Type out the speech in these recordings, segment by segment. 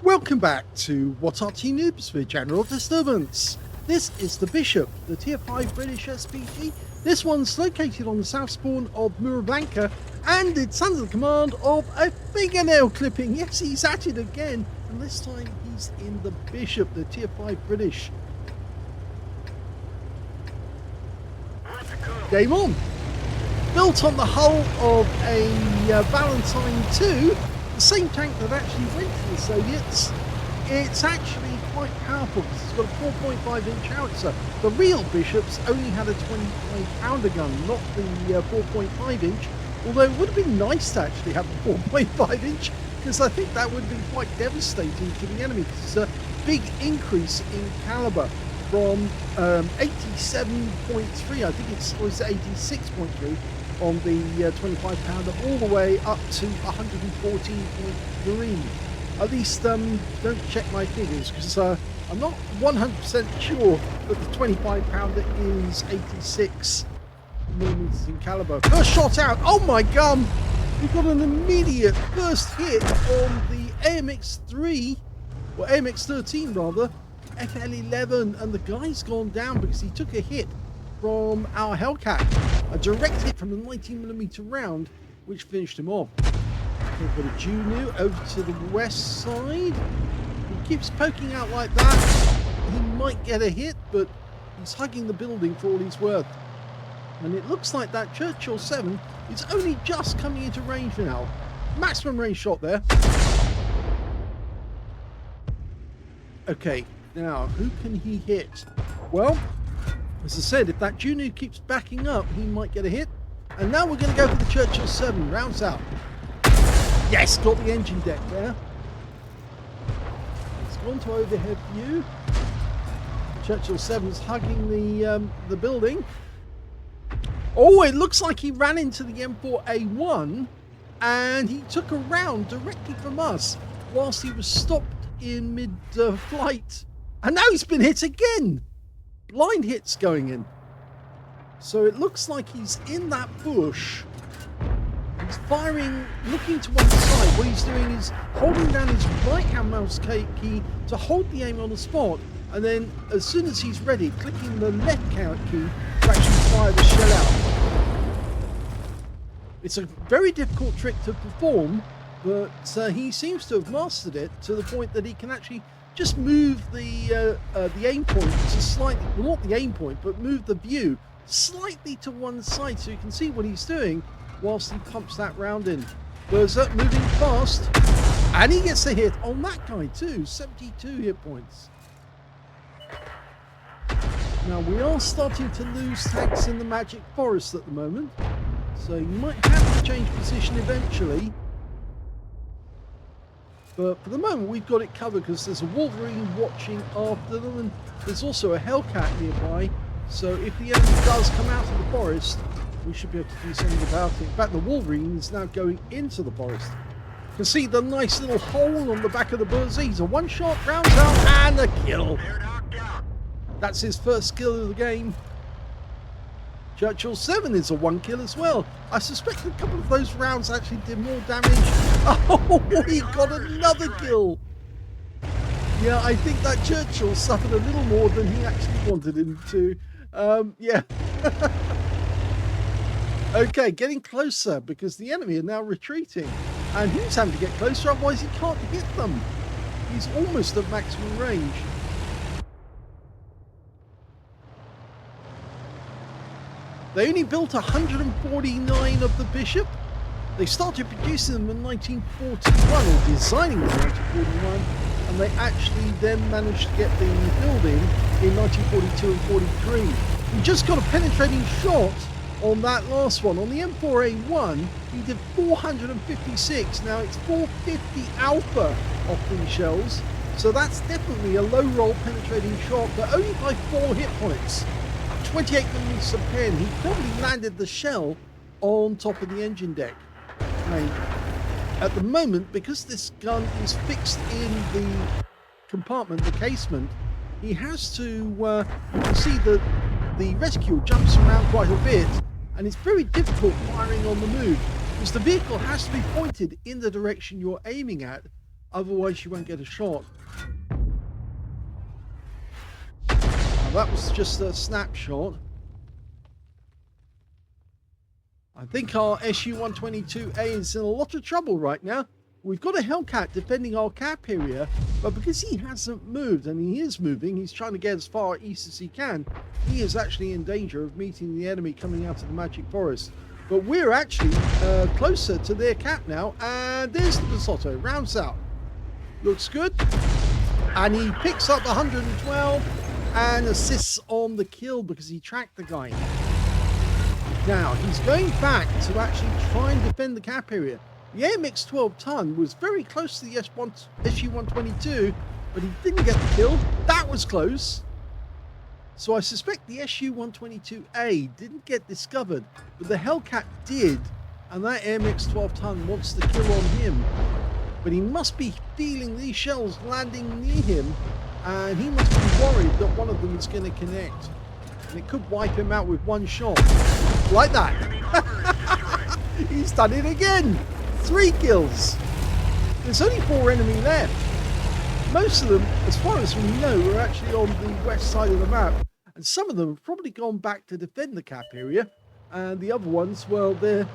Welcome back to What Arty Noobs with General Disturbance. This is the Bishop, the Tier 5 British SPG. This one's located on the south spawn of Murovanka, and it's under the command of a fingernail clipping. Yes, he's at it again, and this time he's in the Bishop, the Tier 5 British. Game on. Built on the hull of a Valentine 2, the same tank that actually went to the Soviets. It's actually quite powerful because it's got a 4.5 inch howitzer. The real Bishops only had a 25 pounder gun, not the 4.5 inch, although it would have been nice to actually have a 4.5 inch because I think that would have been quite devastating to the enemy. It's a big increase in caliber from 87.3, I think it was 86.3 on the 25 pounder, all the way up to 114.3. At least don't check my figures because I'm not 100% sure that the 25 pounder is 86 millimeters in caliber. First shot out. Oh my gum! We've got an immediate first hit on the AMX3 or AMX13 rather, FL11, and the guy's gone down because he took a hit from our Hellcat, a direct hit from the 19mm round, which finished him off. We've got a Juno over to the west side. He keeps poking out like that. He might get a hit, but he's hugging the building for all he's worth. And it looks like that Churchill 7 is only just coming into range now. Maximum range shot there. Okay, now who can he hit? Well, as I said, if that Juno keeps backing up, he might get a hit. And now we're going to go for the Churchill 7. Rounds out. Yes, got the engine deck there. It's gone to overhead view. Churchill 7's hugging the building. Oh, it looks like he ran into the M4A1 and he took a round directly from us whilst he was stopped in mid-flight. And now he's been hit again. Blind hits going in. So it looks like he's in that bush. He's firing, looking to one side. What he's doing is holding down his right hand mouse key to hold the aim on the spot, and then as soon as he's ready, clicking the left count key to actually fire the shell out. It's a very difficult trick to perform, but he seems to have mastered it to the point that he can actually just move the aim point to slightly, well, not the aim point, but move the view slightly to one side so you can see what he's doing whilst he pumps that round in. Berserk moving fast, and he gets a hit on that guy too. 72 hit points. Now we are starting to lose tanks in the Magic Forest at the moment, so you might have to change position eventually. But for the moment we've got it covered because there's a Wolverine watching after them, and there's also a Hellcat nearby, so if the enemy does come out of the forest, we should be able to do something about it. In fact, the Wolverine is now going into the forest. You can see the nice little hole on the back of the Bursey. He's a one-shot, rounds out, and a kill. That's his first kill of the game. Churchill 7 is a one kill as well. I suspect a couple of those rounds actually did more damage. Oh, he got another kill. Yeah, I think that Churchill suffered a little more than he actually wanted him to. Yeah. Okay, getting closer because the enemy are now retreating. And he's having to get closer, otherwise he can't hit them. He's almost at maximum range. They only built 149 of the Bishop. They started producing them in 1941, or designing them in 1941, and they actually then managed to get the building in 1942 and 43. We just got a penetrating shot on that last one. On the M4A1, he did 456. Now it's 450 alpha off these shells, so that's definitely a low roll penetrating shot, but only by 4 hit points. 28mm of pen. He probably landed the shell on top of the engine deck. Now, at the moment, because this gun is fixed in the compartment, the casement, he has to, you can see that the rescue jumps around quite a bit, and it's very difficult firing on the move because the vehicle has to be pointed in the direction you're aiming at otherwise you won't get a shot. Now, that was just a snapshot. I think our SU-122A is in a lot of trouble right now. We've got a Hellcat defending our cap area, but because he hasn't moved, and he is moving, he's trying to get as far east as he can, he is actually in danger of meeting the enemy coming out of the Magic Forest. But we're actually closer to their cap now, and there's the Basotto, rounds out. Looks good. And he picks up 112 and assists on the kill because he tracked the guy. Now, he's going back to actually try and defend the cap area. The AMX 12-ton was very close to the SU-122, but he didn't get the kill. That was close. So I suspect the SU-122A didn't get discovered, but the Hellcat did, and that AMX 12-ton wants the kill on him. But he must be feeling these shells landing near him, and he must be worried that one of them is going to connect. And it could wipe him out with one shot. Like that. He's done it again. 3 kills. There's only 4 enemy left. Most of them, as far as we know, are actually on the west side of the map. And some of them have probably gone back to defend the cap area. And the other ones, well, they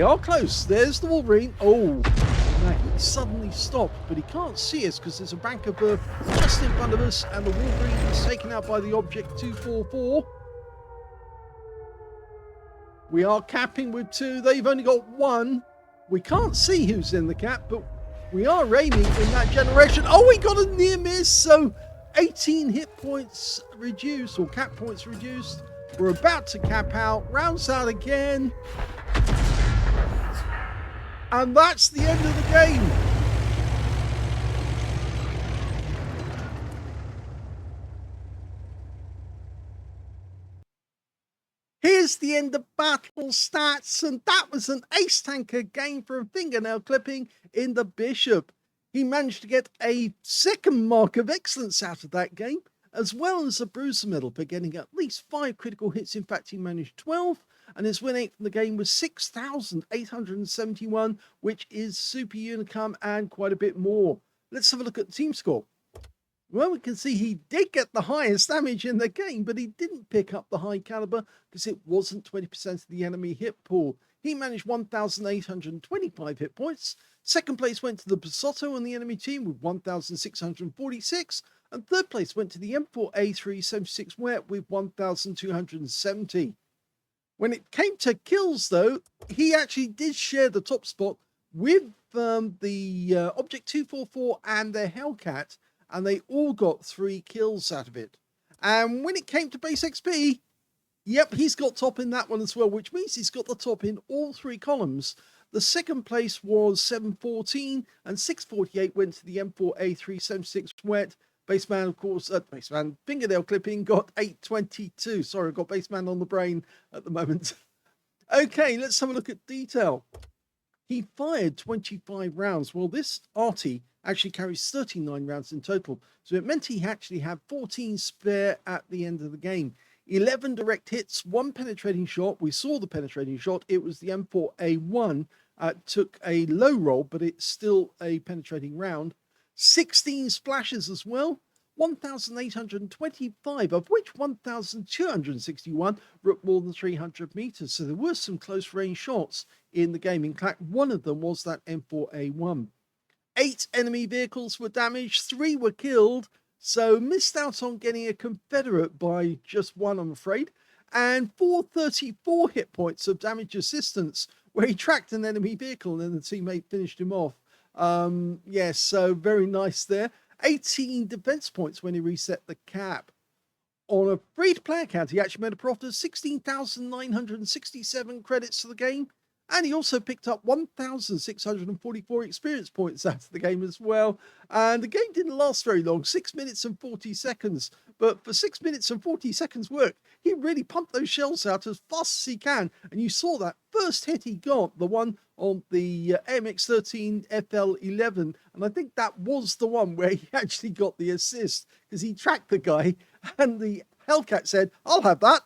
are close. There's the Wolverine. Oh, now he suddenly stopped, but he can't see us because there's a bank of earth just in front of us. And the Wolverine is taken out by the Object 244. We are capping with 2. They've only got 1. We can't see who's in the cap, but we are aiming in that generation. Oh, we got a near miss. So 18 hit points reduced, or cap points reduced. We're about to cap out. Rounds out again. And that's the end of the game. Here's the end of battle stats, and that was an ace tanker game for a fingernail clipping in the Bishop. He managed to get a 2nd mark of excellence out of that game, as well as a bruiser medal for getting at least 5 critical hits. In fact, he managed 12, and his win rate from the game was 6,871, which is super unicum and quite a bit more. Let's have a look at the team score. Well, we can see he did get the highest damage in the game, but he didn't pick up the high caliber because it wasn't 20% of the enemy hit pool. He managed 1,825 hit points. 2nd place went to the Basotto on the enemy team with 1,646. And 3rd place went to the M4A376 Wet with 1,270. When it came to kills, though, he actually did share the top spot with the Object 244 and the Hellcat, and they all got 3 kills out of it. And when it came to base XP, yep, he's got top in that one as well, which means he's got the top in all 3 columns. The 2nd place was 714, and 648 went to the M4A376 Wet. Baseman, of course, Baseman fingernail clipping got 822. Sorry, I've got Baseman on the brain at the moment. Okay, let's have a look at detail. He fired 25 rounds. Well, this Arty actually carries 39 rounds in total. So it meant he actually had 14 spare at the end of the game. 11 direct hits, 1 penetrating shot. We saw the penetrating shot. It was the M4A1. Took a low roll, but it's still a penetrating round. 16 splashes as well. 1,825, of which 1,261 were at more than 300 meters. So there were some close range shots in the game. In fact, one of them was that M4A1. 8 enemy vehicles were damaged, 3 were killed, so missed out on getting a Confederate by just 1, I'm afraid. And 434 hit points of damage assistance, where he tracked an enemy vehicle and then the teammate finished him off. Yes, so very nice there. 18 defense points when he reset the cap. On a free-to-play account, he actually made a profit of 16,967 credits to the game. And he also picked up 1,644 experience points out of the game as well. And the game didn't last very long, 6 minutes and 40 seconds. But for 6 minutes and 40 seconds work, he really pumped those shells out as fast as he can. And you saw that first hit he got, the one on the MX-13 FL11. And I think that was the one where he actually got the assist, because he tracked the guy and the Hellcat said, "I'll have that,"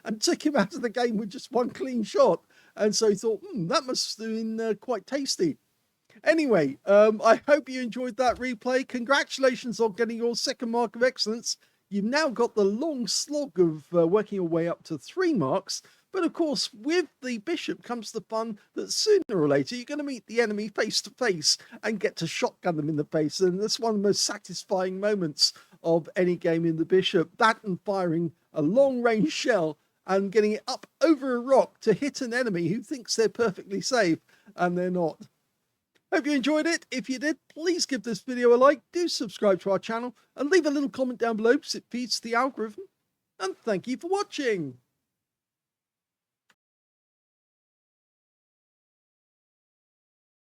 and took him out of the game with just 1 clean shot. And so he thought, that must have been quite tasty. Anyway, I hope you enjoyed that replay. Congratulations on getting your second mark of excellence. You've now got the long slog of working your way up to 3 marks. But of course, with the bishop comes the fun that sooner or later you're going to meet the enemy face to face and get to shotgun them in the face. And that's one of the most satisfying moments of any game in the bishop. That and firing a long range shell and getting it up over a rock to hit an enemy who thinks they're perfectly safe and they're not. Hope you enjoyed it. If you did, please give this video a like, do subscribe to our channel, and leave a little comment down below because it feeds the algorithm. And thank you for watching.